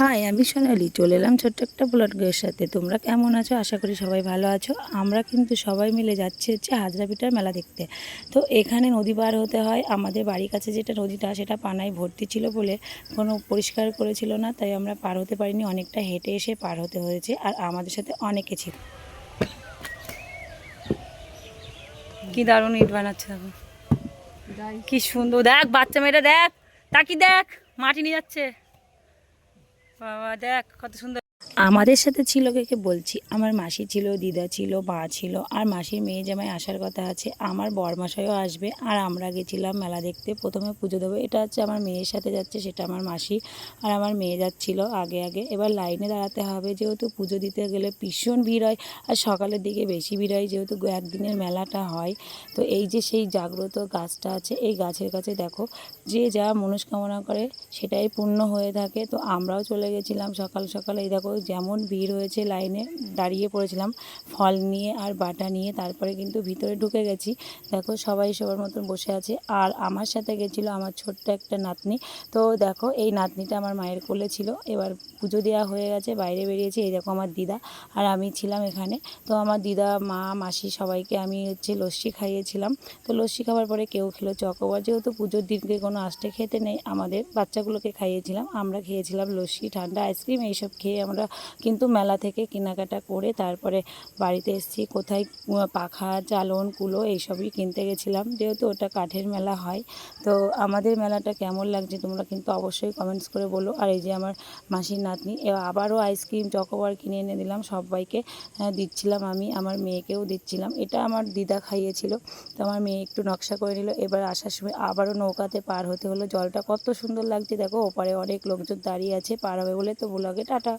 High, আমি সোনালি চলে এলাম ছোট্ট একটা ব্লগের সাথে। তোমরা কেমন আছো? আশা করি সবাই ভালো আছো। আমরা কিন্তু সবাই মিলে যাচ্ছি হাজরাপিঠার মেলা দেখতে। তো এখানে নদী পার হতে হয়। আমাদের বাড়ির কাছে যেটা নদীটা সেটা পানায় ভর্তি ছিল বলে কোনো পরিষ্কার করেছিল না, তাই আমরা পার হতে পারিনি। অনেকটা হেঁটে এসে পার হতে হয়েছে, আর আমাদের সাথে অনেকে ছিল। কি দারুণ ইট বানাচ্ছে, কি সুন্দর। দেখ বাচ্চা মেয়েটা, দেখ তাকি, দেখ মাটি নিয়ে যাচ্ছে। বাবা দেখ কত সুন্দর। আমাদের সাথে ছিল কে বলছি, আমার মাসি ছিল, দিদা ছিল, মা ছিল, আর মাসির মেয়ে জামাই আসার কথা আছে, আমার বরমাশাইও আসবে। আর আমরা গেছিলাম মেলা দেখতে। প্রথমে পুজো দেবো, এটা হচ্ছে আমার মেয়ের সাথে যাচ্ছে, সেটা আমার মাসি, আর আমার মেয়ে যাচ্ছিল আগে আগে। এবার লাইনে দাঁড়াতে হবে, যেহেতু পুজো দিতে গেলে ভীষণ ভিড় হয়, আর সকালের দিকে বেশি ভিড় হয়, যেহেতু একদিনের মেলাটা হয়। তো এই যে সেই জাগ্রত গাছটা আছে, এই গাছের কাছে দেখো, যে যা মনস্কামনা করে সেটাই পূর্ণ হয়ে থাকে। তো আমরাও চলে গেছিলাম সকাল সকাল। এই দেখো যেমন ভিড় হয়েছে, লাইনে দাঁড়িয়ে পড়েছিলাম ফল নিয়ে আর বাটা নিয়ে, তারপরে কিন্তু ভিতরে ঢুকে গেছি। দেখো সবাই সবার মতন বসে আছে, আর আমার সাথে গেছিলো আমার ছোট্ট একটা নাতনি। তো দেখো এই নাতনিটা আমার মায়ের কোলে ছিল। এবার পুজো দেওয়া হয়ে গেছে, বাইরে বেরিয়েছি। এই দেখো আমার দিদা আর আমি ছিলাম এখানে। তো আমার দিদা, মা, মাসি সবাইকে আমি লস্যি খাইয়েছিলাম। তো লস্যি খাওয়ার পরে কেউ খেলো চকোবার। যেহেতু পুজোর দিনকে কোনো আষ্টে খেতে নেই, আমাদের বাচ্চাগুলোকে খাইয়েছিলাম। আমরা খেয়েছিলাম লস্যি, ঠান্ডা আইসক্রিম, এইসব খেয়ে আমরা কিন্তু মেলা থেকে কেনাকাটা করে তারপরে বাড়িতে এসেছি। কোথায় পাখা, চালন, কুলো এইসবই কিনতে গেছিলাম, যেহেতু ওটা কাঠের মেলা হয়। তো আমাদের মেলাটা কেমন লাগছে তোমরা কিন্তু অবশ্যই কমেন্টস করে বলো। আর এই যে আমার মাসির নাতনি, আবারও আইসক্রিম চকোবার কিনে এনে দিলাম সবাইকে, দিচ্ছিলাম আমি, আমার মেয়েকেও দিচ্ছিলাম। এটা আমার দিদা খাইয়েছিল। তো আমার মেয়ে একটু নকশা করে নিল। এবার আসার সময় আবারও নৌকাতে পার হতে হলো। জলটা কত সুন্দর লাগছে দেখো, ওপারে অনেক লোকজন দাঁড়িয়ে আছে পার হবে বলে। তো ব্লগে টাটা।